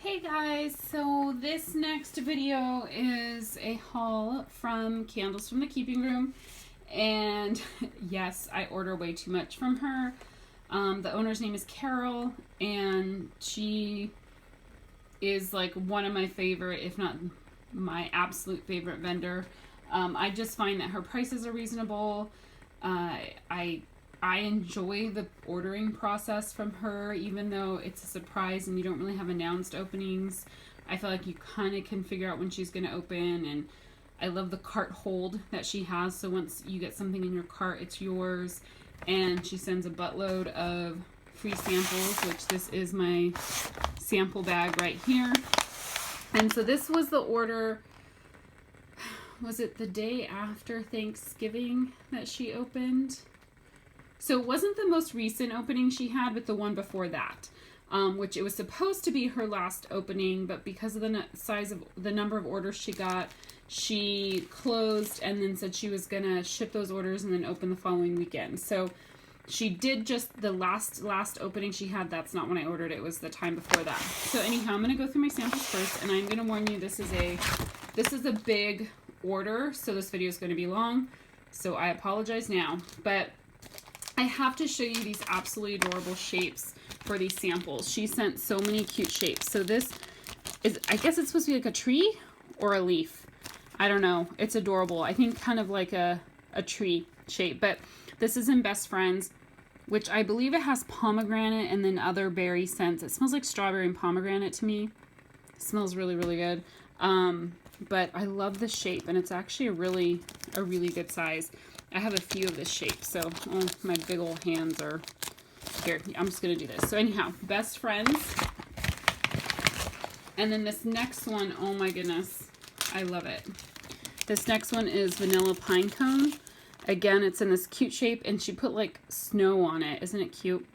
Hey guys, so this next video is a haul from Candles from the Keeping Room, and yes, I order way too much from her. The owner's name is Carol, and she is like one of my favorite, if not my absolute favorite vendor. I just find that her prices are reasonable. I enjoy the ordering process from her, even though it's a surprise and you don't really have announced openings. I feel like you kind of can figure out when she's going to open, and I love the cart hold that she has. So once you get something in your cart, it's yours. And she sends a buttload of free samples, which this is my sample bag right here. And so this was the order. Was it the day after Thanksgiving that she opened? So it wasn't the most recent opening she had, but the one before that, which it was supposed to be her last opening, but because of the size of the number of orders she got, she closed and then said she was gonna ship those orders and then open the following weekend. So she did just the last opening she had. That's not when I ordered it. It was the time before that. So anyhow, I'm gonna go through my samples first, and I'm gonna warn you, this is a big order, so this video is going to be long. So I apologize now, but I have to show you these absolutely adorable shapes for these samples. She sent so many cute shapes. So this is, I guess it's supposed to be like a tree or a leaf. I don't know. It's adorable. I think kind of like a tree shape, but this is in Best Friends, which I believe it has pomegranate and then other berry scents. It smells like strawberry and pomegranate to me. It smells really, really good. But I love the shape, and it's actually a really good size. I have a few of this shape, so my big old hands are here. I'm just gonna do this. So anyhow, Best Friends. And then this next one, oh my goodness, I love it. This next one is Vanilla Pine Cone. Again, it's in this cute shape, and she put like snow on it. Isn't it cute?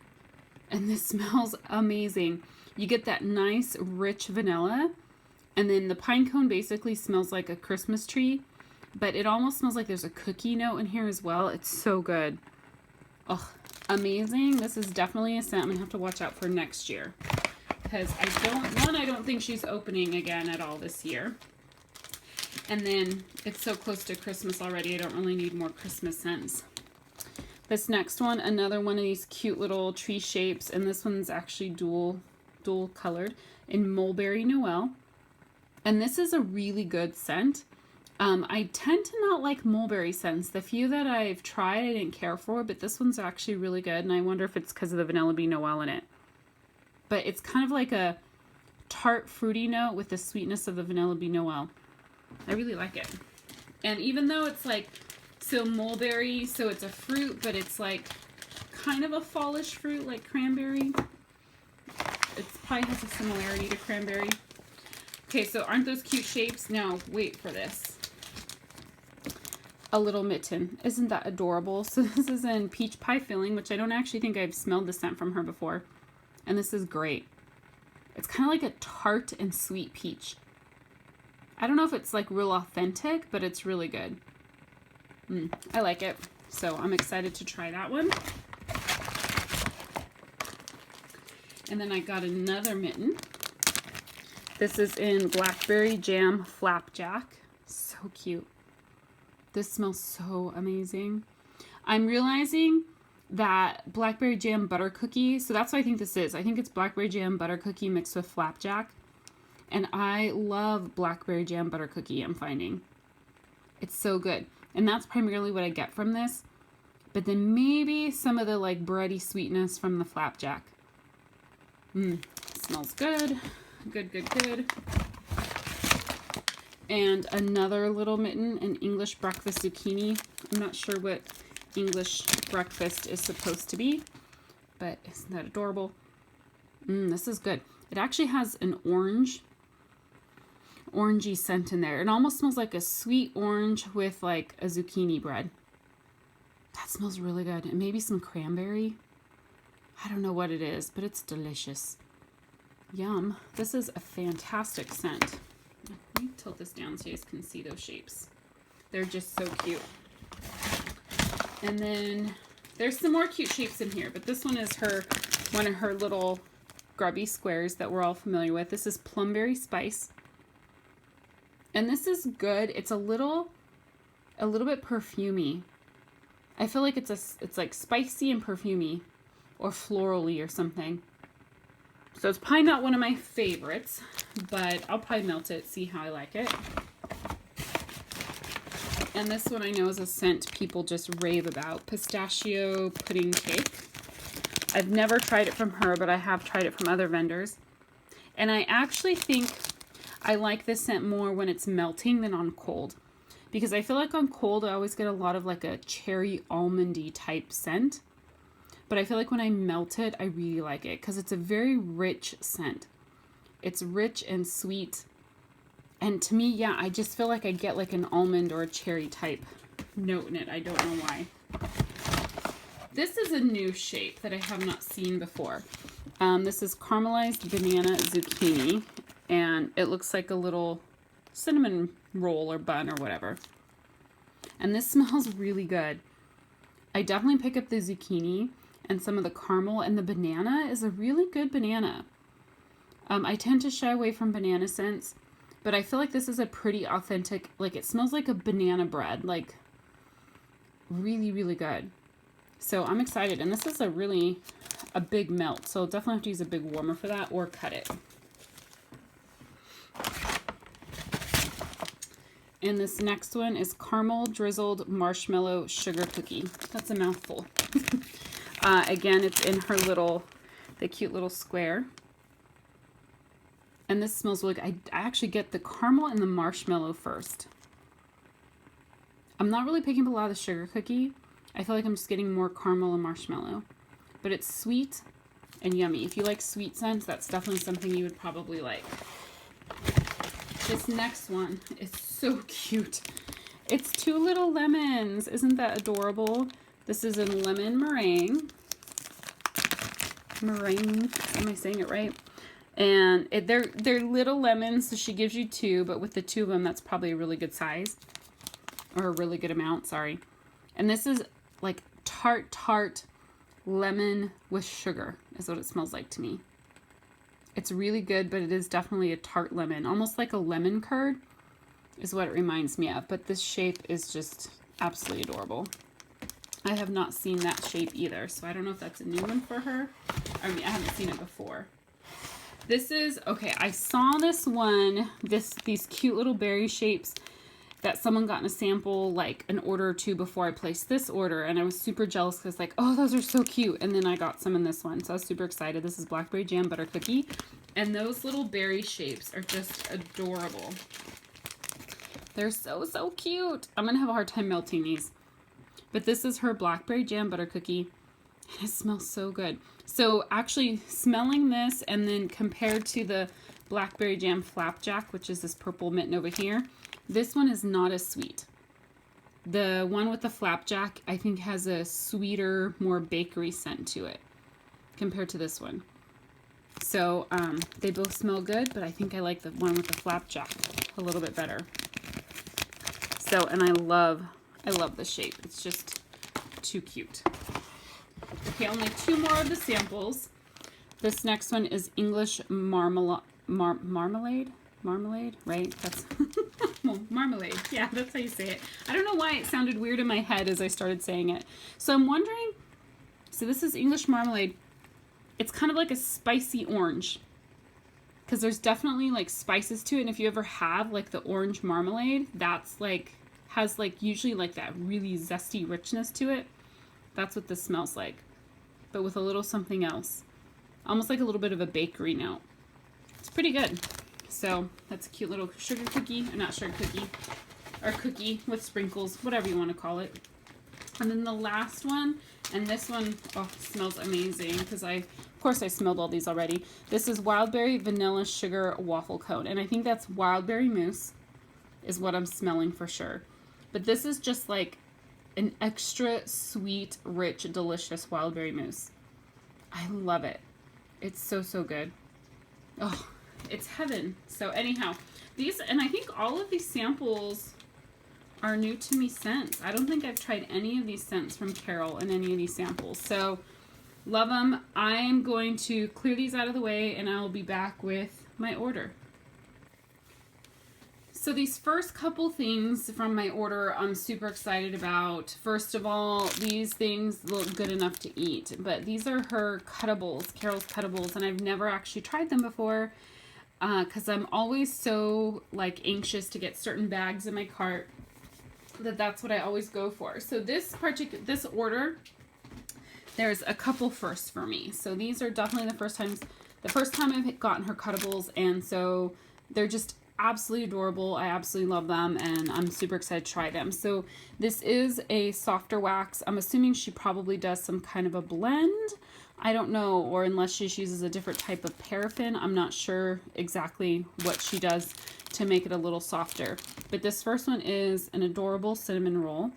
And this smells amazing. You get that nice, rich vanilla, and then the pine cone basically smells like a Christmas tree, but it almost smells like there's a cookie note in here as well. It's so good. Oh, amazing. This is definitely a scent I'm going to have to watch out for next year, because I don't think she's opening again at all this year. And then it's so close to Christmas already, I don't really need more Christmas scents. This next one, another one of these cute little tree shapes, and this one's actually dual colored in Mulberry Noel. And this is a really good scent. I tend to not like mulberry scents. The few that I've tried I didn't care for, but this one's actually really good, and I wonder if it's because of the Vanilla Bean Noel in it. But it's kind of like a tart fruity note with the sweetness of the Vanilla Bean Noel. I really like it. And even though it's like, so mulberry, so it's a fruit, but it's like kind of a fallish fruit like cranberry. It probably has a similarity to cranberry. Okay, so aren't those cute shapes? Now, wait for this. A little mitten. Isn't that adorable? So this is in Peach Pie Filling, which I don't actually think I've smelled the scent from her before. And this is great. It's kind of like a tart and sweet peach. I don't know if it's like real authentic, but it's really good. I like it. So I'm excited to try that one. And then I got another mitten. This is in Blackberry Jam Flapjack. So cute. This smells so amazing. I'm realizing that Blackberry Jam Butter Cookie, so that's what I think this is. I think it's Blackberry Jam Butter Cookie mixed with Flapjack. And I love Blackberry Jam Butter Cookie, I'm finding. It's so good. And that's primarily what I get from this. But then maybe some of the like bready sweetness from the Flapjack. Smells good. Good. And another little mitten, an English breakfast zucchini. I'm not sure what English breakfast is supposed to be, but isn't that adorable? This is good. It actually has an orangey scent in there. It almost smells like a sweet orange with like a zucchini bread. That smells really good. And maybe some cranberry. I don't know what it is, but it's delicious. Yum. This is a fantastic scent. Let me tilt this down so you guys can see those shapes. They're just so cute. And then there's some more cute shapes in here, but this one is one of her little grubby squares that we're all familiar with. This is Plumberry Spice. And this is good. It's a little bit perfumey. I feel like it's like spicy and perfumey or florally or something. So it's probably not one of my favorites, but I'll probably melt it, see how I like it. And this one I know is a scent people just rave about. Pistachio Pudding Cake. I've never tried it from her, but I have tried it from other vendors. And I actually think I like this scent more when it's melting than on cold. Because I feel like on cold I always get a lot of like a cherry almondy type scent. But I feel like when I melt it, I really like it because it's a very rich scent. It's rich and sweet. And to me, yeah, I just feel like I get like an almond or a cherry type note in it. I don't know why. This is a new shape that I have not seen before. This is Caramelized Banana Zucchini. And it looks like a little cinnamon roll or bun or whatever. And this smells really good. I definitely pick up the zucchini and some of the caramel, and the banana is a really good banana. I tend to shy away from banana scents, but I feel like this is a pretty authentic, like it smells like a banana bread, like really, really good. So I'm excited. And this is a big melt. So I'll definitely have to use a big warmer for that or cut it. And this next one is Caramel Drizzled Marshmallow Sugar Cookie. That's a mouthful. Again, it's in her the cute little square. And this smells really good. I actually get the caramel and the marshmallow first. I'm not really picking up a lot of the sugar cookie. I feel like I'm just getting more caramel and marshmallow. But it's sweet and yummy. If you like sweet scents, that's definitely something you would probably like. This next one is so cute. It's two little lemons. Isn't that adorable? This is a lemon meringue. Meringue. Am I saying it right? And they're little lemons, so she gives you two, but with the two of them, that's probably a really good size. Or a really good amount, sorry. And this is like tart lemon with sugar is what it smells like to me. It's really good, but it is definitely a tart lemon. Almost like a lemon curd is what it reminds me of. But this shape is just absolutely adorable. I have not seen that shape either, so I don't know if that's a new one for her. I mean, I haven't seen it before. This is, okay, I saw this one, these cute little berry shapes that someone got in a sample like an order or two before I placed this order, and I was super jealous because like, oh, those are so cute. And then I got some in this one, so I was super excited. This is Blackberry Jam Butter Cookie, and those little berry shapes are just adorable. They're so cute. I'm gonna have a hard time melting these. But this is her Blackberry Jam Butter Cookie, and it smells so good. So actually smelling this and then compared to the Blackberry Jam Flapjack, which is this purple mitten over here, this one is not as sweet. The one with the Flapjack, I think, has a sweeter, more bakery scent to it compared to this one. So they both smell good, but I think I like the one with the Flapjack a little bit better. So, and I love the shape. It's just too cute. Okay, only two more of the samples. This next one is English marmalade, right? That's marmalade. Yeah, that's how you say it. I don't know why it sounded weird in my head as I started saying it. So I'm wondering, so this is English marmalade. It's kind of like a spicy orange because there's definitely like spices to it. And if you ever have like the orange marmalade, that's like, has like usually like that really zesty richness to it. That's what this smells like, but with a little something else. Almost like a little bit of a bakery note. It's pretty good. So that's a cute little sugar cookie, or not sugar cookie, or cookie with sprinkles, whatever you want to call it. And then the last one, and this one, oh, smells amazing because of course I smelled all these already. This is Wildberry Vanilla Sugar Waffle Cone, and I think that's Wildberry Mousse is what I'm smelling for sure. But this is just like an extra sweet, rich, delicious Wildberry Mousse. I love it. It's so good. Oh, it's heaven. So anyhow, these, and I think all of these samples are new to me scents. I don't think I've tried any of these scents from Carol in any of these samples. So Love them. I am going to clear these out of the way and I'll be back with my order. So these first couple things from my order I'm super excited about. First of all, these things look good enough to eat, but these are her cuttables, Carol's cuttables, and I've never actually tried them before because I'm always so like anxious to get certain bags in my cart that's what I always go for. So this order, there's a couple firsts for me. So these are definitely the first time I've gotten her cuttables, and so they're just absolutely adorable. I absolutely love them, and I'm super excited to try them. So this is a softer wax. I'm assuming she probably does some kind of a blend. I don't know, or unless she uses a different type of paraffin. I'm not sure exactly what she does to make it a little softer. But this first one is an adorable cinnamon roll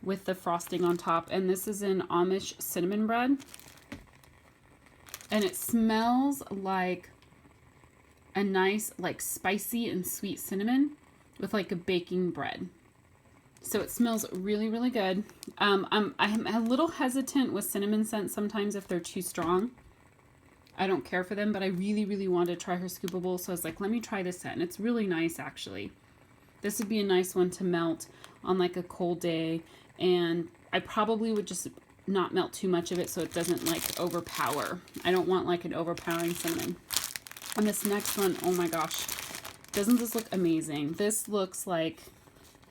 with the frosting on top, and this is an Amish cinnamon bread. And it smells like a nice, like spicy and sweet cinnamon with like a baking bread. So it smells really, really good. I'm a little hesitant with cinnamon scents sometimes if they're too strong. I don't care for them, but I really, really wanted to try her scoopable. So I was like, let me try this scent. And it's really nice, actually. This would be a nice one to melt on like a cold day. And I probably would just not melt too much of it so it doesn't like overpower. I don't want like an overpowering cinnamon. And this next one, oh my gosh, doesn't this look amazing? This looks like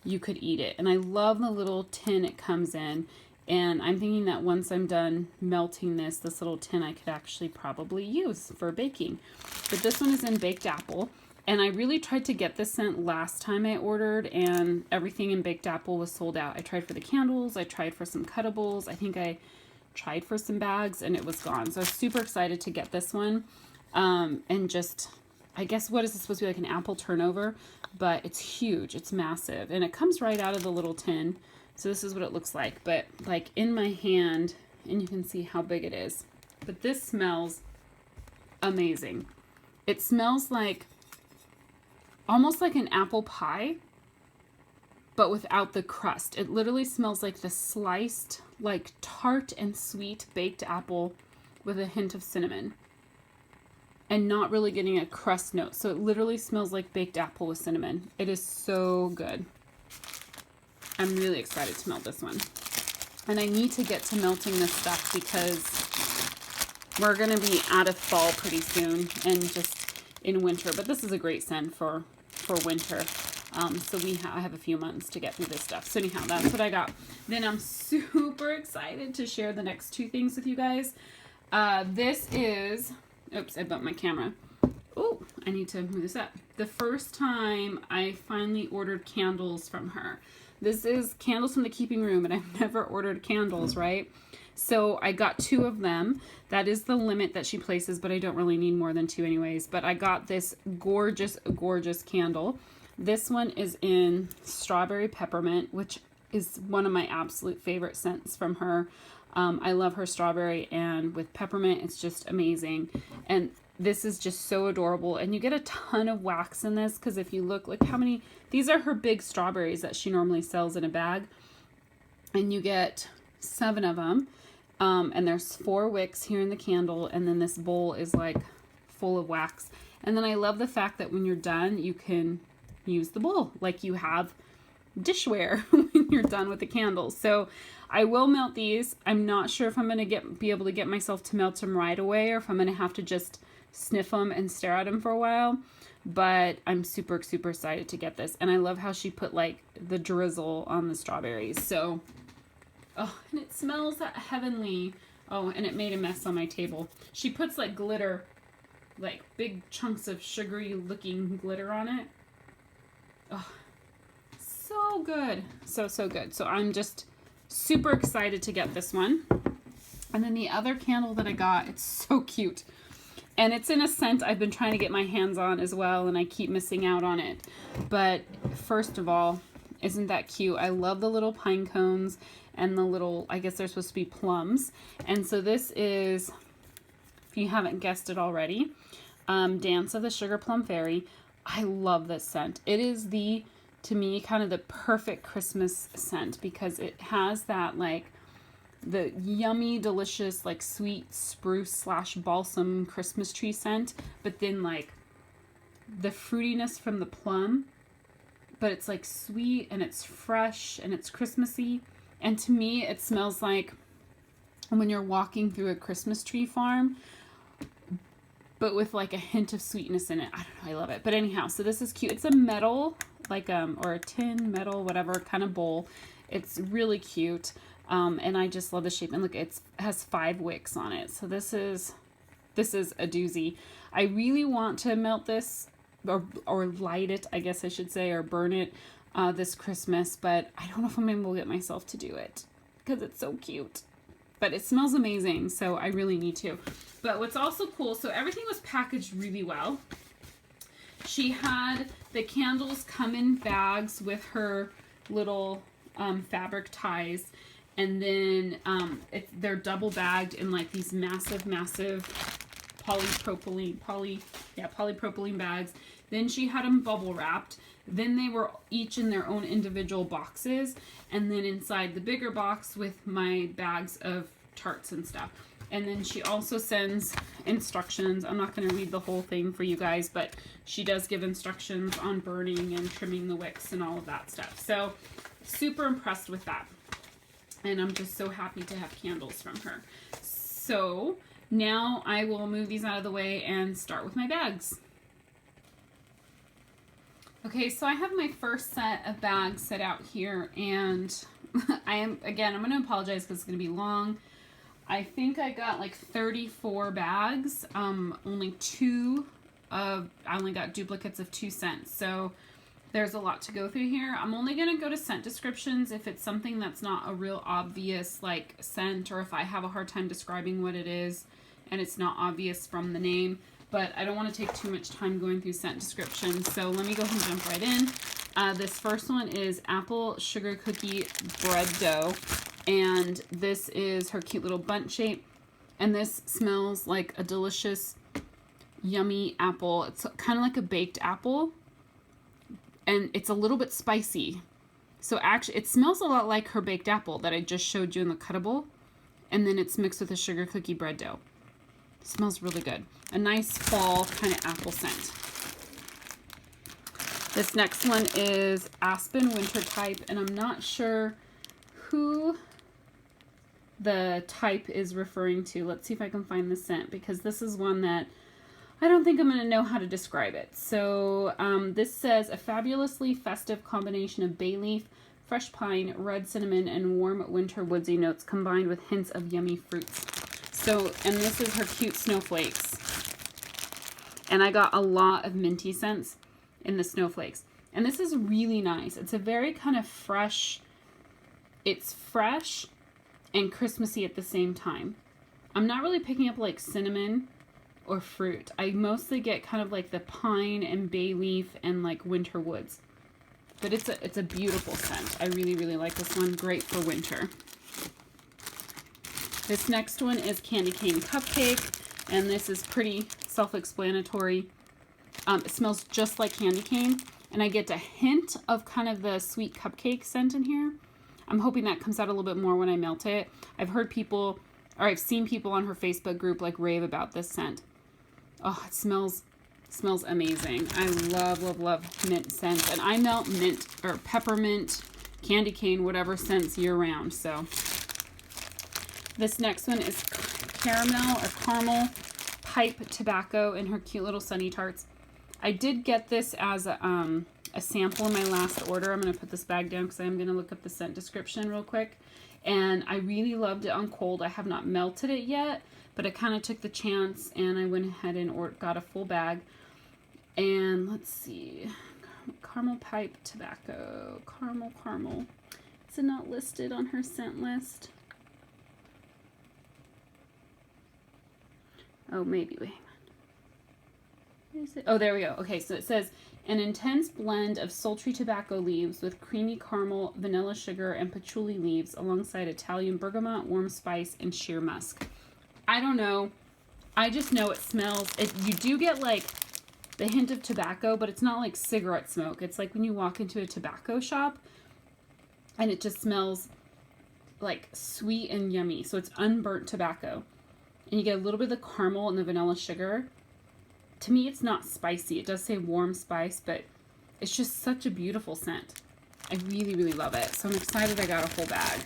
you could eat it. And I love the little tin it comes in. And I'm thinking that once I'm done melting this little tin I could actually probably use for baking. But this one is in baked apple. And I really tried to get this scent last time I ordered, and everything in baked apple was sold out. I tried for the candles, I tried for some cuttables, I think I tried for some bags, and it was gone. So I was super excited to get this one. And just, I guess, what is this supposed to be, like an apple turnover? But it's huge, it's massive, and it comes right out of the little tin. So this is what it looks like, but like in my hand, and you can see how big it is. But this smells amazing. It smells like almost like an apple pie, but without the crust. It literally smells like the sliced, like tart and sweet baked apple with a hint of cinnamon, and not really getting a crust note. So it literally smells like baked apple with cinnamon. It is so good. I'm really excited to melt this one. And I need to get to melting this stuff because we're going to be out of fall pretty soon and just in winter. But this is a great scent for winter. So I have a few months to get through this stuff. So anyhow, that's what I got. Then I'm super excited to share the next two things with you guys. This is, oops, I bumped my camera. Oh, I need to move this up. The first time I finally ordered candles from her. This is candles from the keeping room, and I've never ordered candles, right? So I got 2 of them. That is the limit that she places, but I don't really need more than 2 anyways. But I got this gorgeous, gorgeous candle. This one is in strawberry peppermint, which is one of my absolute favorite scents from her. I love her strawberry, and with peppermint, it's just amazing. And this is just so adorable, and you get a ton of wax in this because if you look, like how many, these are her big strawberries that she normally sells in a bag, and you get 7 of them, and there's 4 wicks here in the candle, and then this bowl is like full of wax. And then I love the fact that when you're done, you can use the bowl like you have dishware when you're done with the candles. So I will melt these. I'm not sure if I'm going to be able to get myself to melt them right away, or if I'm going to have to just sniff them and stare at them for a while. But I'm super, super excited to get this. And I love how she put like the drizzle on the strawberries. So, oh, and it smells heavenly. Oh, and it made a mess on my table. She puts like glitter, like big chunks of sugary looking glitter on it. Oh, so good. So good. So I'm just super excited to get this one. And then the other candle that I got, it's so cute. And it's in a scent I've been trying to get my hands on as well, and I keep missing out on it. But first of all, isn't that cute? I love the little pine cones and the little, I guess they're supposed to be plums. And so this is, if you haven't guessed it already, Dance of the Sugar Plum Fairy. I love this scent. It is to me, kind of the perfect Christmas scent because it has that like the yummy, delicious, like sweet spruce slash balsam Christmas tree scent, but then like the fruitiness from the plum, but it's like sweet and it's fresh and it's Christmassy. And to me, it smells like when you're walking through a Christmas tree farm, but with like a hint of sweetness in it. I don't know, I love it. But anyhow, so this is cute. It's a metal, like or a tin, metal, whatever kind of bowl. It's really cute. And I just love the shape. And look, it has 5 wicks on it. So this is a doozy. I really want to melt this or light it, I guess I should say, or burn it this Christmas, but I don't know if I'm able to get myself to do it because it's so cute. But it smells amazing, so I really need to. But what's also cool, so everything was packaged really well. She had the candles come in bags with her little fabric ties, and then they're double bagged in like these massive polypropylene bags. Then she had them bubble wrapped. Then they were each in their own individual boxes, and then inside the bigger box with my bags of tarts and stuff. And then she also sends instructions. I'm not going to read the whole thing for you guys, but she does give instructions on burning and trimming the wicks and all of that stuff. So super impressed with that. And I'm just so happy to have candles from her. So now I will move these out of the way and start with my bags. Okay, so I have my first set of bags set out here, and I'm going to apologize because it's going to be long. I think I got like 34 bags. I only got duplicates of 2 scents. So there's a lot to go through here. I'm only going to go to scent descriptions if it's something that's not a real obvious like scent, or if I have a hard time describing what it is and it's not obvious from the name. But I don't want to take too much time going through scent descriptions. So let me go ahead and jump right in. This first one is apple sugar cookie bread dough. And this is her cute little bundt shape. And this smells like a delicious, yummy apple. It's kind of like a baked apple. And it's a little bit spicy. So actually, it smells a lot like her baked apple that I just showed you in the cuttable. And then it's mixed with a sugar cookie bread dough. It smells really good. A nice fall kind of apple scent. This next one is Aspen Winter Type, and I'm not sure who the type is referring to. Let's see if I can find the scent, because this is one that I don't think I'm going to know how to describe it. So this says a fabulously festive combination of bay leaf, fresh pine, red cinnamon, and warm winter woodsy notes combined with hints of yummy fruits. So, and this is her cute snowflakes. And I got a lot of minty scents in the snowflakes. And this is really nice. It's a very kind of fresh, it's fresh and Christmassy at the same time. I'm not really picking up like cinnamon or fruit. I mostly get kind of like the pine and bay leaf and like winter woods. But it's a beautiful scent. I really, really like this one. Great for winter. This next one is Candy Cane Cupcake, and this is pretty self-explanatory. It smells just like candy cane, and I get a hint of kind of the sweet cupcake scent in here. I'm hoping that comes out a little bit more when I melt it. I've heard people, or I've seen people on her Facebook group like rave about this scent. Oh, it smells amazing. I love mint scents, and I melt mint or peppermint, candy cane, whatever scents year round. So this next one is caramel or caramel pipe tobacco in her cute little Sunny Tarts. I did get this as a sample in my last order. I'm going to put this bag down because I'm going to look up the scent description real quick. And I really loved it on cold. I have not melted it yet, but I kind of took the chance and I went ahead and got a full bag. And let's see, caramel pipe tobacco, caramel. Is it not listed on her scent list? Oh, maybe, wait. Is it? Oh, there we go. Okay, so it says an intense blend of sultry tobacco leaves with creamy caramel, vanilla sugar, and patchouli leaves alongside Italian bergamot, warm spice, and sheer musk. I don't know. I just know it smells. You do get like the hint of tobacco, but it's not like cigarette smoke. It's like when you walk into a tobacco shop and it just smells like sweet and yummy. So it's unburnt tobacco. And you get a little bit of the caramel and the vanilla sugar. To me, it's not spicy. It does say warm spice, but it's just such a beautiful scent. I really, really love it. So I'm excited I got a whole bag.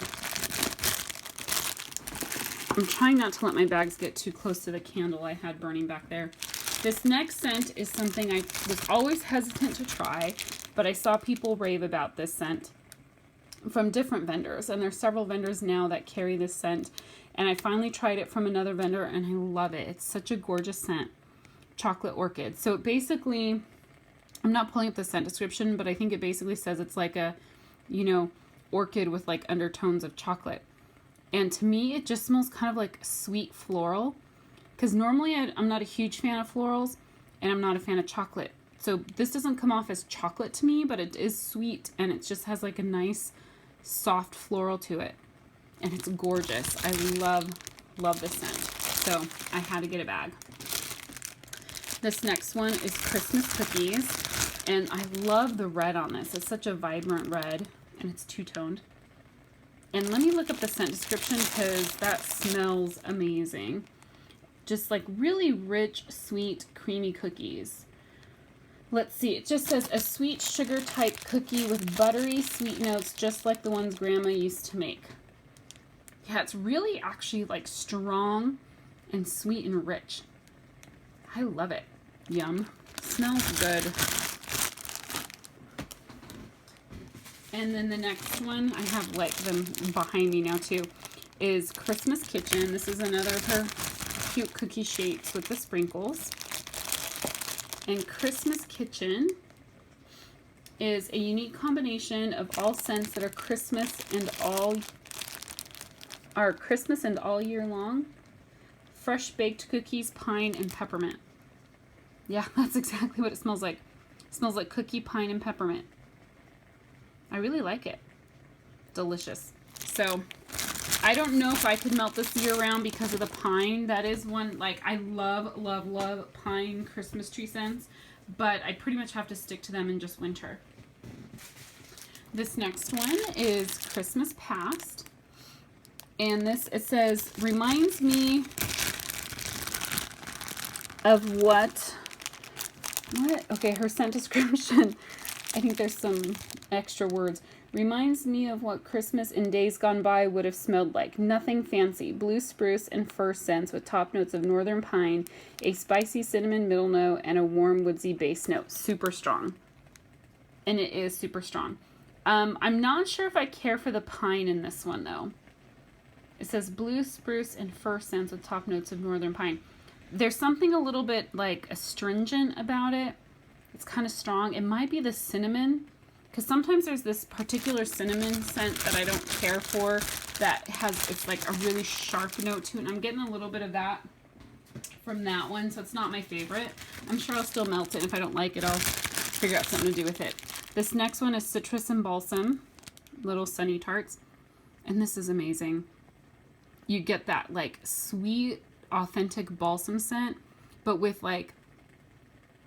I'm trying not to let my bags get too close to the candle I had burning back there. This next scent is something I was always hesitant to try, but I saw people rave about this scent from different vendors. And there's several vendors now that carry this scent. And I finally tried it from another vendor and I love it. It's such a gorgeous scent. Chocolate orchid. So basically, I'm not pulling up the scent description, but I think it basically says it's like a, you know, orchid with like undertones of chocolate. And to me, it just smells kind of like sweet floral. Because normally I'm not a huge fan of florals and I'm not a fan of chocolate. So this doesn't come off as chocolate to me, but it is sweet and it just has like a nice soft floral to it. And it's gorgeous. I love this scent. So I had to get a bag. This next one is Christmas cookies. And I love the red on this. It's such a vibrant red and it's two-toned. And let me look up the scent description because that smells amazing. Just like really rich, sweet, creamy cookies. Let's see, it just says a sweet sugar type cookie with buttery sweet notes just like the ones Grandma used to make. Yeah, it's really actually like strong and sweet and rich. I love it. Yum. Smells good. And then the next one, I have like them behind me now too, is Christmas Kitchen. This is another of her cute cookie shapes with the sprinkles. And Christmas Kitchen is a unique combination of all scents that are Christmas and all year long. Fresh baked cookies, pine, and peppermint. Yeah, that's exactly what it smells like. It smells like cookie, pine, and peppermint. I really like it. Delicious. So I don't know if I could melt this year round because of the pine. That is one, like, I love, love, love pine Christmas tree scents, but I pretty much have to stick to them in just winter. This next one is Christmas Past. And this, it says, reminds me of what? Okay, her scent description. I think there's some extra words. Reminds me of what Christmas in days gone by would have smelled like. Nothing fancy. Blue spruce and fir scents with top notes of northern pine, a spicy cinnamon middle note, and a warm woodsy base note. Super strong. And it is super strong. I'm not sure if I care for the pine in this one, though. It says blue spruce and fir scents with top notes of northern pine. There's something a little bit like astringent about it. It's kind of strong. It might be the cinnamon. Because sometimes there's this particular cinnamon scent that I don't care for that has, it's like a really sharp note to it. And I'm getting a little bit of that from that one, so it's not my favorite. I'm sure I'll still melt it. If I don't like it, I'll figure out something to do with it. This next one is Citrus and Balsam, Little Sunny Tarts. And this is amazing. You get that like sweet, authentic balsam scent, but with like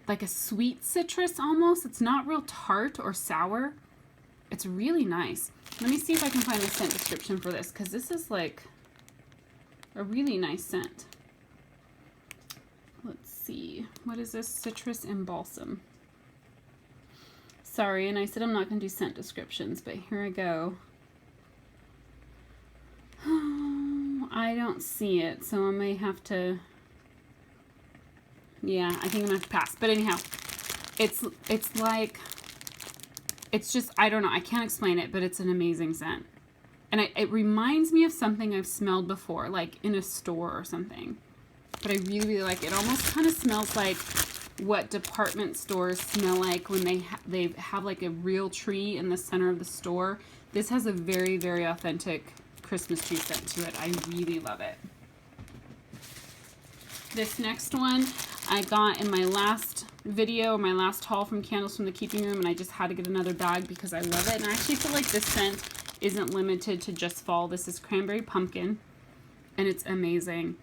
a sweet citrus almost. It's not real tart or sour. It's really nice. Let me see if I can find the scent description for this, because this is like a really nice scent. Let's see. What is this? Citrus and balsam. Sorry, and I said I'm not going to do scent descriptions, but here I go. I don't see it, so I may have to... Yeah, I think I'm gonna have to pass. But anyhow, it's like, it's just, I don't know, I can't explain it, but it's an amazing scent. And it reminds me of something I've smelled before, like in a store or something. But I really, really like it. It almost kind of smells like what department stores smell like when they have like a real tree in the center of the store. This has a very, very authentic Christmas tree scent to it. I really love it. This next one I got in my last video, my last haul from Candles from the Keeping Room, and I just had to get another bag because I love it. And I actually feel like this scent isn't limited to just fall. This is Cranberry Pumpkin, and it's amazing.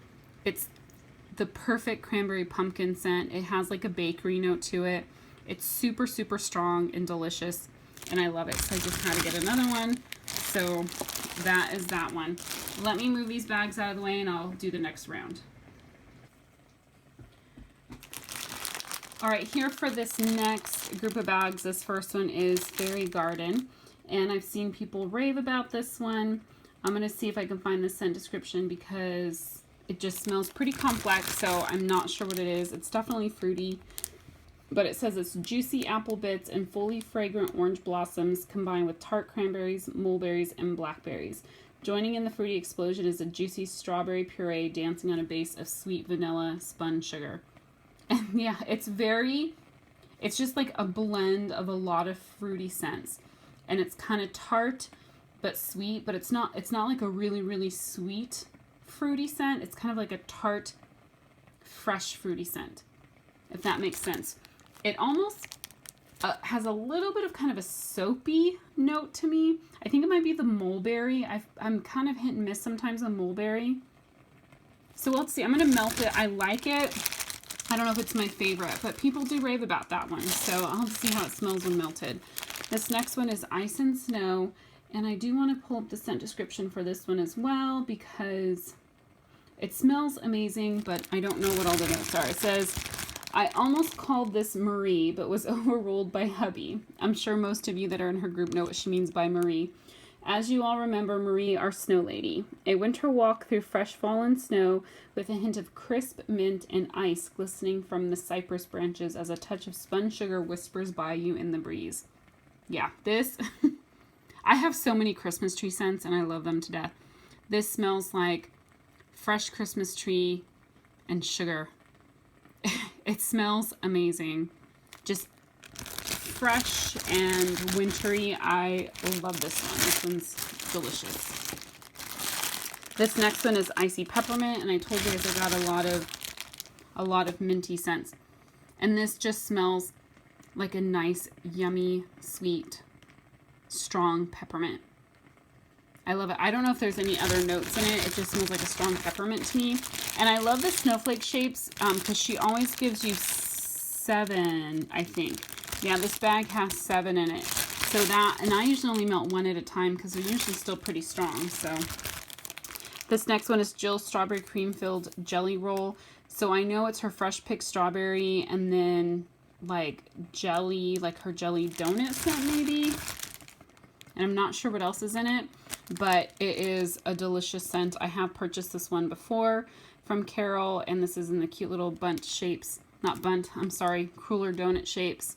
It's the perfect cranberry pumpkin scent. It has like a bakery note to it. It's super, super strong and delicious, and I love it. So I just had to get another one. So that is that one. Let me move these bags out of the way and I'll do the next round. All right, here for this next group of bags, this first one is Fairy Garden. And I've seen people rave about this one. I'm going to see if I can find the scent description because it just smells pretty complex, so I'm not sure what it is. It's definitely fruity, but it says it's juicy apple bits and fully fragrant orange blossoms combined with tart cranberries, mulberries, and blackberries. Joining in the fruity explosion is a juicy strawberry puree dancing on a base of sweet vanilla spun sugar. And yeah, it's just like a blend of a lot of fruity scents. And it's kind of tart but sweet, but it's not like a really, really sweet fruity scent. It's kind of like a tart, fresh fruity scent, if that makes sense. It almost has a little bit of kind of a soapy note to me. I think it might be the mulberry. I'm kind of hit and miss sometimes on mulberry. So let's see. I'm going to melt it. I like it. I don't know if it's my favorite, but people do rave about that one. So I'll see how it smells when melted. This next one is Ice and Snow. And I do want to pull up the scent description for this one as well because it smells amazing, but I don't know what all the notes are. It says, I almost called this Marie, but was overruled by hubby. I'm sure most of you that are in her group know what she means by Marie. As you all remember, Marie, our snow lady. A winter walk through fresh fallen snow with a hint of crisp mint and ice glistening from the cypress branches as a touch of spun sugar whispers by you in the breeze. Yeah, this... I have so many Christmas tree scents and I love them to death. This smells like fresh Christmas tree and sugar. It smells amazing. Just fresh and wintry. I love this one. This one's delicious. This next one is Icy Peppermint, and I told you guys I got a lot of minty scents. And this just smells like a nice, yummy, sweet, strong peppermint. I love it. I don't know if there's any other notes in it. It just smells like a strong peppermint to me. And I love the snowflake shapes because she always gives you 7, I think. Yeah, this bag has 7 in it. So that, and I usually only melt 1 at a time because they're usually still pretty strong. So this next one is Jill's Strawberry Cream Filled Jelly Roll. So I know it's her fresh picked strawberry and then like jelly, like her jelly donut scent maybe. And I'm not sure what else is in it, but it is a delicious scent. I have purchased this one before from Carol, and this is in the cute little bundt shapes. Not bundt, I'm sorry, cruller donut shapes.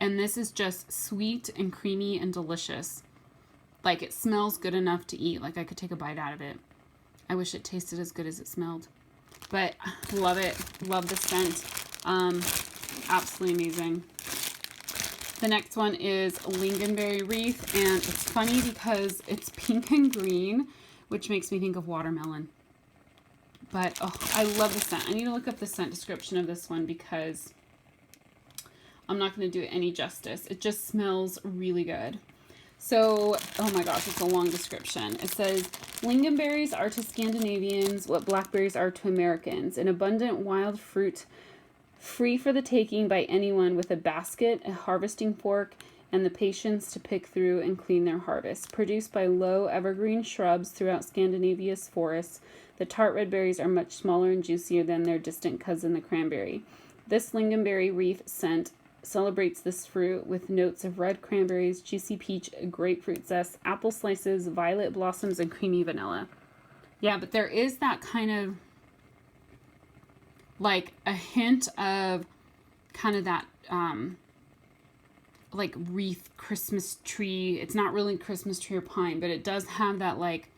And this is just sweet and creamy and delicious. Like, it smells good enough to eat. Like, I could take a bite out of it. I wish it tasted as good as it smelled. But love it. Love the scent. Absolutely amazing. The next one is Lingonberry Wreath, and it's funny because it's pink and green, which makes me think of watermelon. But, oh, I love the scent. I need to look up the scent description of this one because I'm not going to do it any justice. It just smells really good. So, oh my gosh, it's a long description. It says, lingonberries are to Scandinavians what blackberries are to Americans, an abundant wild fruit free for the taking by anyone with a basket, a harvesting fork, and the patience to pick through and clean their harvest. Produced by low evergreen shrubs throughout Scandinavia's forests, the tart red berries are much smaller and juicier than their distant cousin, the cranberry. This lingonberry wreath scent celebrates this fruit with notes of red cranberries, juicy peach, grapefruit zest, apple slices, violet blossoms, and creamy vanilla. Yeah, but there is that kind of like a hint of kind of that like wreath Christmas tree. It's not really Christmas tree or pine, but it does have that like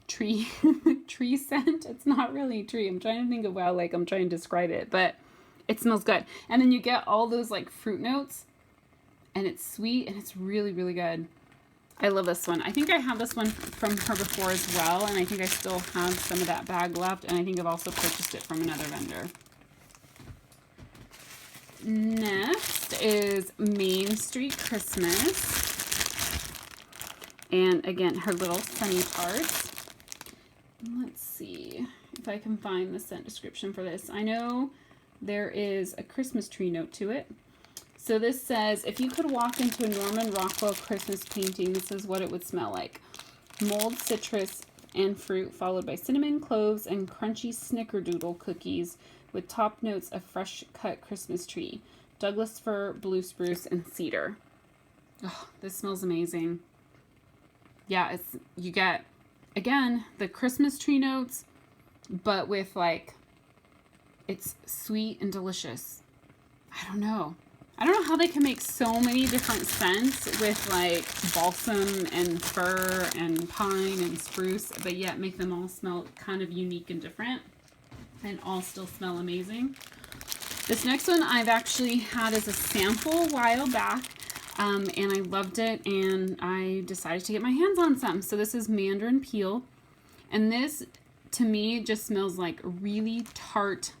tree tree scent. It's not really a tree. I'm trying to think of how like I'm trying to describe it, but it smells good. And then you get all those like fruit notes, and it's sweet and it's really, really good. I love this one. I think I have this one from her before as well, and I think I still have some of that bag left, and I think I've also purchased it from another vendor. Next is Main Street Christmas. And again, her little sunny tarts. Let's see if I can find the scent description for this. I know there is a Christmas tree note to it. So this says, if you could walk into a Norman Rockwell Christmas painting, this is what it would smell like. mulled citrus and fruit, followed by cinnamon, cloves, and crunchy snickerdoodle cookies with top notes of fresh cut Christmas tree, Douglas fir, blue spruce, and cedar. Oh, this smells amazing. Yeah, you get, again, the Christmas tree notes, but with like, it's sweet and delicious. I don't know how they can make so many different scents with like balsam and fir and pine and spruce, but yet make them all smell kind of unique and different and all still smell amazing. This next one I've actually had as a sample a while back, and I loved it, and I decided to get my hands on some. So this is Mandarin Peel, and this to me just smells like really tart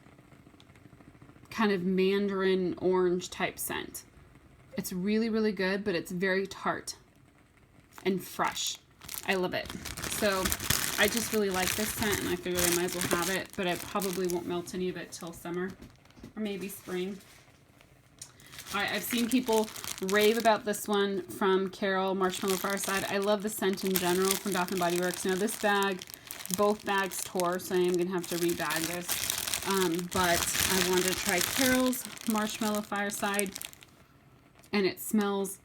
kind of mandarin orange type scent. It's really, really good, but it's very tart and fresh. I love it. So I just really like this scent, and I figured I might as well have it, but I probably won't melt any of it till summer or maybe spring. I've seen people rave about this one from Carol Marshmallow Fireside. I love the scent in general from Bath & Body Works. Now this bag, both bags tore, so I am going to have to rebag this. But I wanted to try Carol's Marshmallow Fireside, and it smells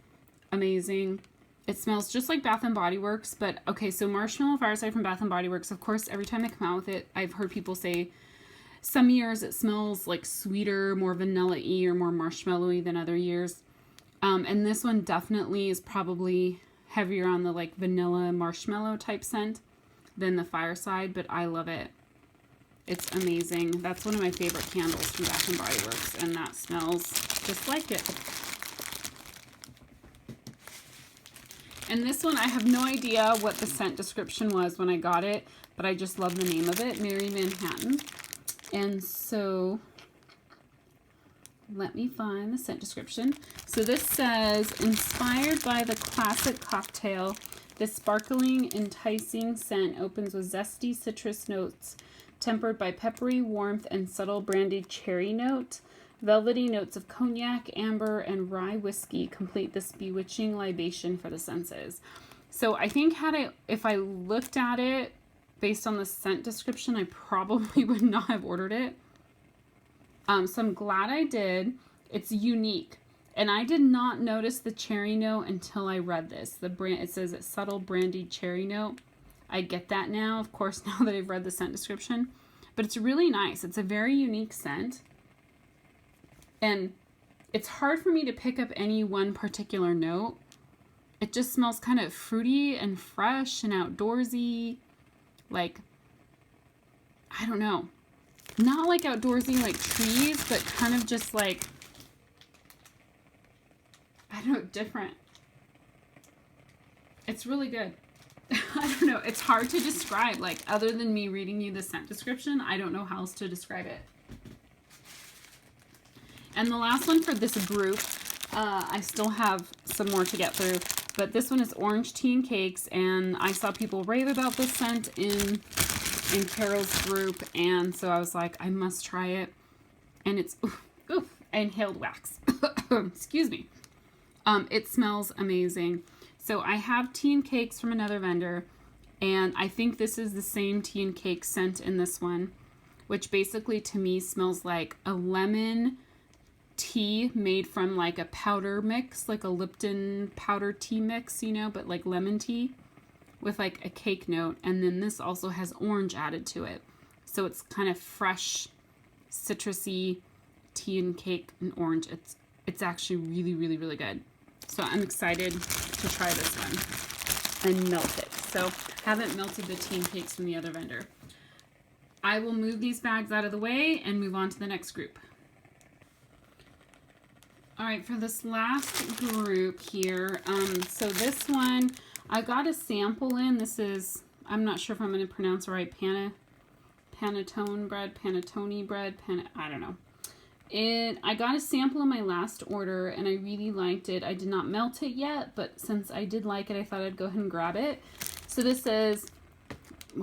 amazing. It smells just like Bath & Body Works, but okay, so Marshmallow Fireside from Bath & Body Works, of course, every time they come out with it, I've heard people say some years it smells like sweeter, more vanilla-y or more marshmallowy than other years. And this one definitely is probably heavier on the like vanilla marshmallow type scent than the Fireside, but I love it. It's amazing. That's one of my favorite candles from Bath & Body Works, and that smells just like it. And this one, I have no idea what the scent description was when I got it, but I just love the name of it, Merry Manhattan. And so, let me find the scent description. So this says, inspired by the classic cocktail, this sparkling, enticing scent opens with zesty citrus notes, tempered by peppery warmth and subtle brandied cherry note. Velvety notes of cognac, amber, and rye whiskey complete this bewitching libation for the senses. So I think if I looked at it based on the scent description, I probably would not have ordered it. So I'm glad I did. It's unique. And I did not notice the cherry note until I read this. It says it's subtle brandied cherry note. I get that now, of course, now that I've read the scent description. But it's really nice. It's a very unique scent. And it's hard for me to pick up any one particular note. It just smells kind of fruity and fresh and outdoorsy. Like, I don't know. Not like outdoorsy like trees, but kind of just like, I don't know, different. It's really good. I don't know. It's hard to describe. Like, other than me reading you the scent description, I don't know how else to describe it. And the last one for this group, I still have some more to get through, but this one is Orange Tea and Cakes, and I saw people rave about this scent in Carol's group, and so I was like, I must try it. And it's, inhaled wax. Excuse me. It smells amazing. So I have Tea and Cakes from another vendor, and I think this is the same Tea and Cake scent in this one, which basically to me smells like a lemon tea made from like a powder mix, like a Lipton powder tea mix, you know, but like lemon tea with like a cake note. And then this also has orange added to it. So it's kind of fresh, citrusy tea and cake and orange. It's actually really, really, really good. So I'm excited to try this one and melt it. So haven't melted the tea and cakes from the other vendor. I will move these bags out of the way and move on to the next group. All right, for this last group here, so this one, I got a sample in. This is, I'm not sure if I'm going to pronounce it right, panettone bread, I don't know. I got a sample in my last order, and I really liked it. I did not melt it yet, but since I did like it, I thought I'd go ahead and grab it. So this is,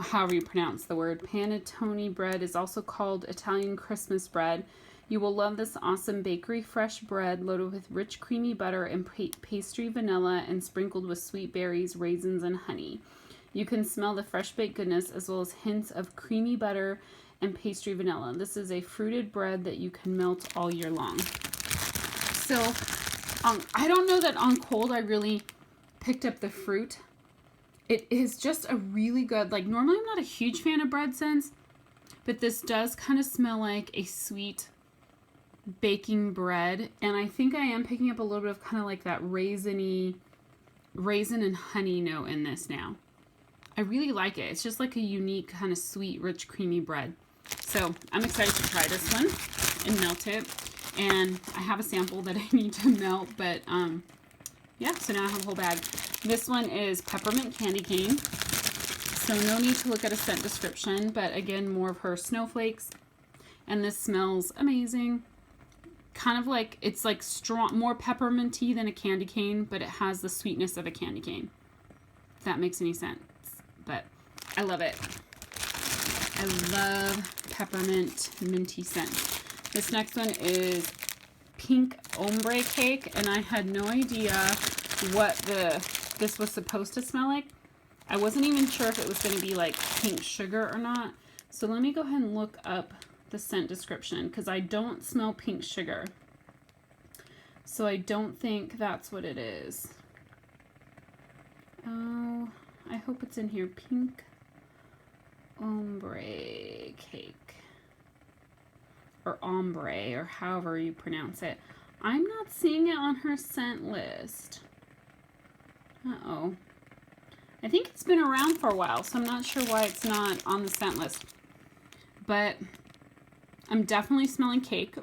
however you pronounce the word, panettone bread is also called Italian Christmas bread. You will love this awesome bakery fresh bread loaded with rich creamy butter and pastry vanilla and sprinkled with sweet berries, raisins, and honey. You can smell the fresh baked goodness as well as hints of creamy butter and pastry vanilla. This is a fruited bread that you can melt all year long. So I don't know that on cold I really picked up the fruit. It is just a really good, like normally I'm not a huge fan of bread scents, but this does kind of smell like a sweet baking bread. And I think I am picking up a little bit of kind of like that raisin and honey note in this now. I really like it. It's just like a unique kind of sweet, rich, creamy bread. So I'm excited to try this one and melt it. And I have a sample that I need to melt, but yeah, so now I have a whole bag. This one is peppermint candy cane. So no need to look at a scent description, but again, more of her snowflakes. And this smells amazing. Kind of like, it's like strong, more pepperminty than a candy cane, but it has the sweetness of a candy cane. If that makes any sense. But I love it. I love peppermint minty scent. This next one is pink ombre cake, and I had no idea what this was supposed to smell like. I wasn't even sure if it was going to be like pink sugar or not. So let me go ahead and look up the scent description because I don't smell pink sugar. So I don't think that's what it is. Oh, I hope it's in here. Pink ombre cake. Or ombre, or however you pronounce it. I'm not seeing it on her scent list. Uh-oh. I think it's been around for a while, so I'm not sure why it's not on the scent list. But I'm definitely smelling cake.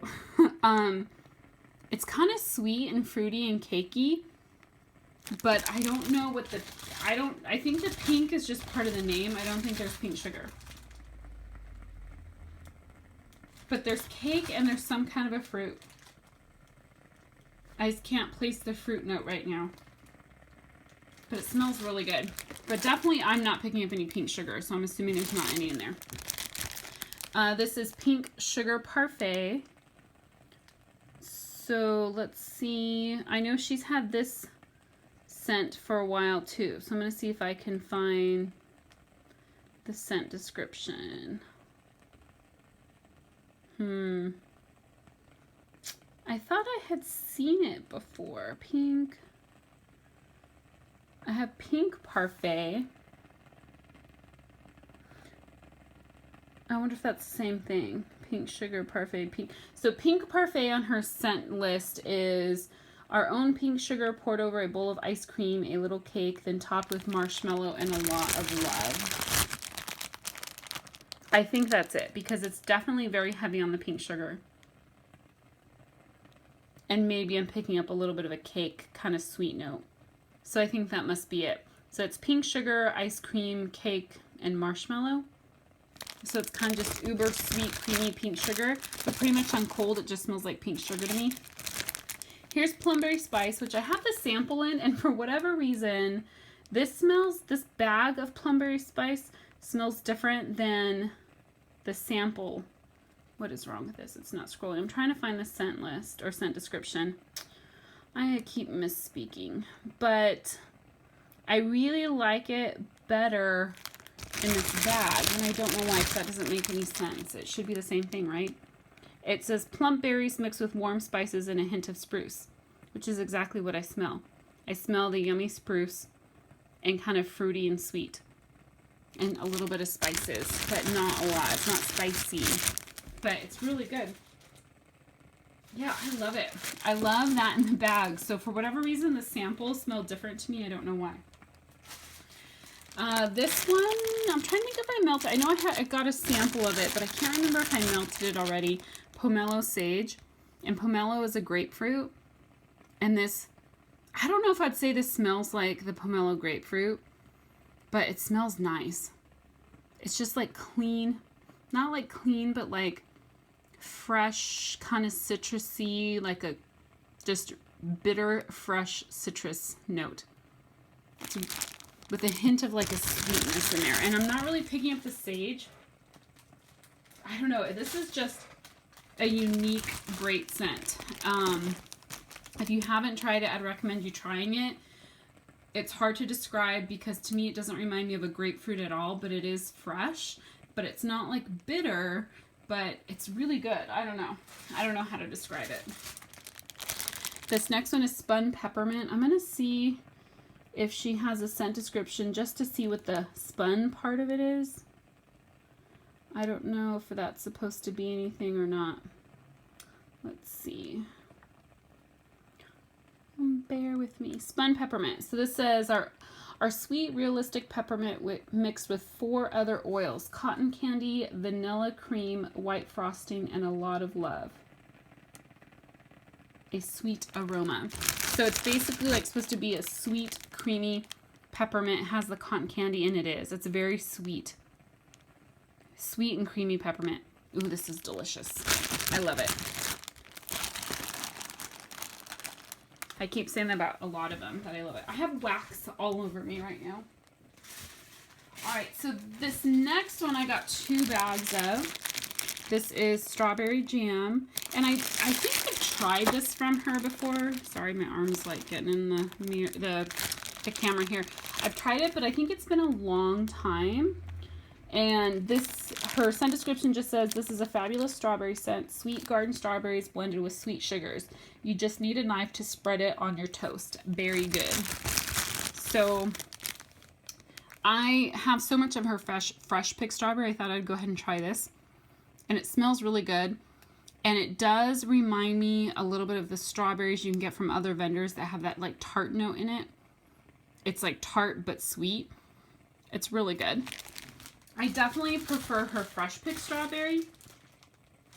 It's kind of sweet and fruity and cakey. But I don't know what I think the pink is just part of the name. I don't think there's pink sugar. But there's cake and there's some kind of a fruit. I just can't place the fruit note right now. But it smells really good. But definitely I'm not picking up any pink sugar, so I'm assuming there's not any in there. This is pink sugar parfait. So let's see. I know she's had this scent for a while too. So I'm going to see if I can find the scent description. I thought I had seen it before. Pink. I have pink parfait. I wonder if that's the same thing. Pink sugar parfait. Pink. So pink parfait on her scent list is our own pink sugar poured over a bowl of ice cream, a little cake, then topped with marshmallow and a lot of love. I think that's it because it's definitely very heavy on the pink sugar. And maybe I'm picking up a little bit of a cake kind of sweet note. So I think that must be it. So it's pink sugar, ice cream, cake, and marshmallow. So it's kind of just uber sweet, creamy pink sugar. But pretty much on cold, it just smells like pink sugar to me. Here's plumberry spice, which I have the sample in. And for whatever reason, this bag of plumberry spice smells different than the sample. What is wrong with this? It's not scrolling. I'm trying to find the scent list or scent description. I keep misspeaking, but I really like it better in this bag, and I don't know why, because that doesn't make any sense. It should be the same thing, right? It says plump berries mixed with warm spices and a hint of spruce, which is exactly what I smell. I smell the yummy spruce and kind of fruity and sweet. And a little bit of spices, but not a lot. It's not spicy, but it's really good. Yeah, I love it. I love that in the bag. So for whatever reason, the samples smell different to me. I don't know why. This one, I'm trying to think if I melted. I know I got a sample of it, but I can't remember if I melted it already. Pomelo sage. And pomelo is a grapefruit. And this, I don't know if I'd say this smells like the pomelo grapefruit, but it smells nice. It's just like clean, not like clean, but like fresh, kind of citrusy, like a just bitter, fresh citrus note. It's with a hint of like a sweetness in there. And I'm not really picking up the sage. I don't know. This is just a unique, great scent. If you haven't tried it, I'd recommend you trying it. It's hard to describe because to me it doesn't remind me of a grapefruit at all, but it is fresh. But it's not like bitter, but it's really good. I don't know. I don't know how to describe it. This next one is spun peppermint. I'm going to see if she has a scent description just to see what the spun part of it is. I don't know if that's supposed to be anything or not. Let's see. Bear with me. Spun peppermint. So this says our sweet, realistic peppermint mixed with 4 other oils: cotton candy, vanilla cream, white frosting, and a lot of love. A sweet aroma. So it's basically like supposed to be a sweet, creamy peppermint. It has the cotton candy, and it is. It's very sweet. Sweet and creamy peppermint. Ooh, this is delicious. I love it. I keep saying that about a lot of them, that I love it. I have wax all over me right now. All right, so this next one I got 2 bags of. This is strawberry jam. And I think I've tried this from her before. Sorry, my arm's like getting in the mirror, the camera here. I've tried it, but I think it's been a long time. And her scent description just says, this is a fabulous strawberry scent, sweet garden strawberries blended with sweet sugars. You just need a knife to spread it on your toast. Very good. So I have so much of her fresh picked strawberry, I thought I'd go ahead and try this. And it smells really good. And it does remind me a little bit of the strawberries you can get from other vendors that have that like tart note in it. It's like tart but sweet. It's really good. I definitely prefer her fresh picked strawberry,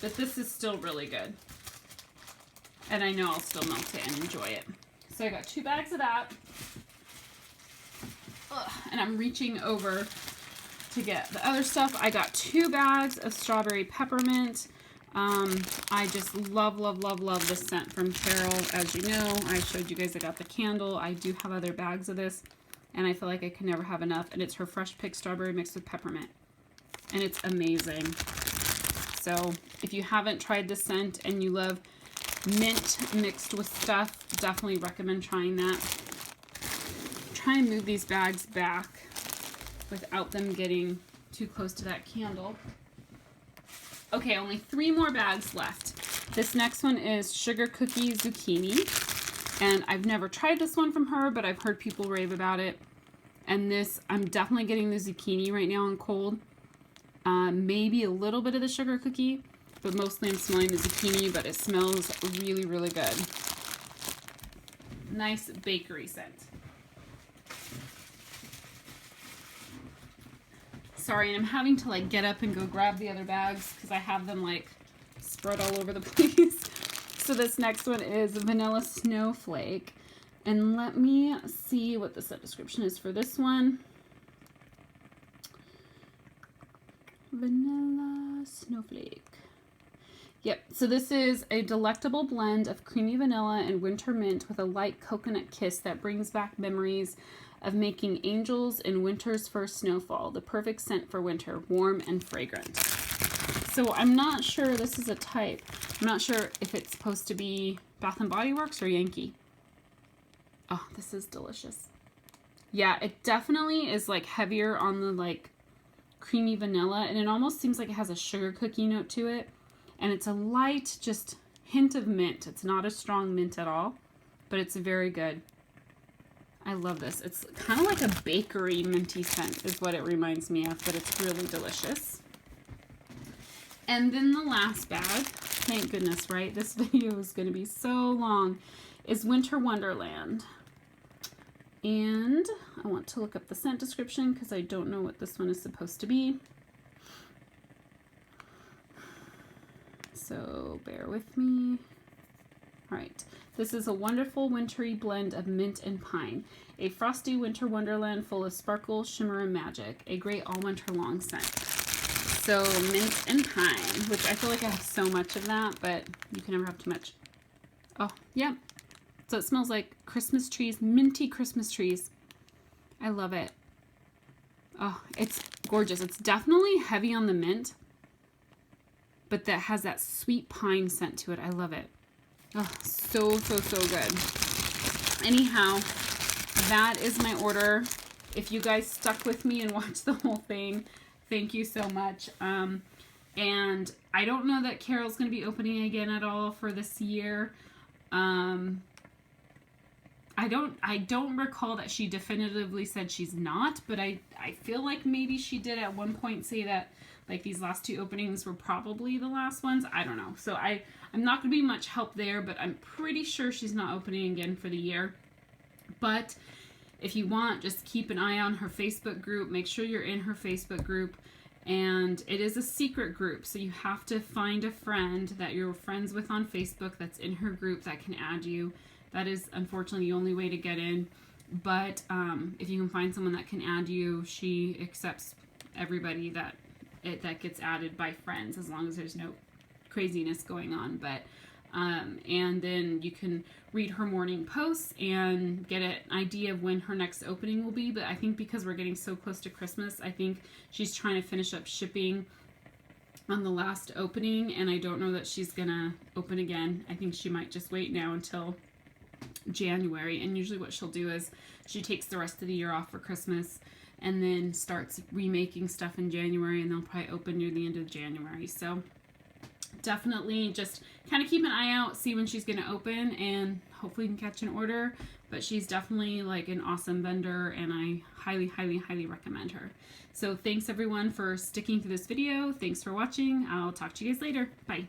but this is still really good. And I know I'll still melt it and enjoy it. So I got 2 bags of that. Ugh, and I'm reaching over to get the other stuff. I got 2 bags of strawberry peppermint. I just love, love, love, love this scent from Carol. As you know, I showed you guys I got the candle. I do have other bags of this. And I feel like I can never have enough. And it's her fresh picked strawberry mixed with peppermint. And it's amazing. So if you haven't tried this scent and you love mint mixed with stuff, definitely recommend trying that. Try and move these bags back without them getting too close to that candle. Okay, only 3 more bags left. This next one is sugar cookie zucchini. And I've never tried this one from her, but I've heard people rave about it. And this, I'm definitely getting the zucchini right now in cold. Maybe a little bit of the sugar cookie, but mostly I'm smelling the zucchini, but it smells really, really good. Nice bakery scent. Sorry, and I'm having to like get up and go grab the other bags because I have them like spread all over the place. So this next one is vanilla snowflake. And let me see what the scent description is for this one. Vanilla snowflake. Yep, so this is a delectable blend of creamy vanilla and winter mint with a light coconut kiss that brings back memories of making angels in winter's first snowfall. The perfect scent for winter, warm and fragrant. So I'm not sure this is a type. I'm not sure if it's supposed to be Bath & Body Works or Yankee. Oh, this is delicious. Yeah, it definitely is like heavier on the like creamy vanilla, and it almost seems like it has a sugar cookie note to it. And it's a light, just hint of mint. It's not a strong mint at all, but it's very good. I love this. It's kind of like a bakery minty scent is what it reminds me of, but it's really delicious. And then the last bag, thank goodness, right? This video is going to be so long, is Winter Wonderland. And I want to look up the scent description because I don't know what this one is supposed to be. So bear with me. All right. This is a wonderful wintry blend of mint and pine. A frosty winter wonderland full of sparkle, shimmer, and magic. A great all winter long scent. So mint and pine, which I feel like I have so much of that, but you can never have too much. Oh, yeah. So it smells like Christmas trees, minty Christmas trees. I love it. Oh, it's gorgeous. It's definitely heavy on the mint, but that has that sweet pine scent to it. I love it. Oh, so, so, so good. Anyhow, that is my order. If you guys stuck with me and watched the whole thing, thank you so much. And I don't know that Carol's going to be opening again at all for this year. I don't recall that she definitively said she's not, but I feel like maybe she did at one point say that like these last 2 openings were probably the last ones. I don't know. So I'm not going to be much help there, but I'm pretty sure she's not opening again for the year. But if you want, just keep an eye on her Facebook group. Make sure you're in her Facebook group. And it is a secret group, so you have to find a friend that you're friends with on Facebook that's in her group that can add you. That is unfortunately the only way to get in. But if you can find someone that can add you, she accepts everybody that gets added by friends, as long as there's no craziness going on. But and then you can read her morning posts and get an idea of when her next opening will be. But I think because we're getting so close to Christmas, I think she's trying to finish up shipping on the last opening, and I don't know that she's gonna open again. I think she might just wait now until January, and usually what she'll do is she takes the rest of the year off for Christmas and then starts remaking stuff in January, and they'll probably open near the end of January. So definitely just kind of keep an eye out, see when she's going to open, and hopefully you can catch an order. But she's definitely like an awesome vendor, and I highly, highly, highly recommend her. So thanks everyone for sticking to this video. Thanks for watching. I'll talk to you guys later. Bye.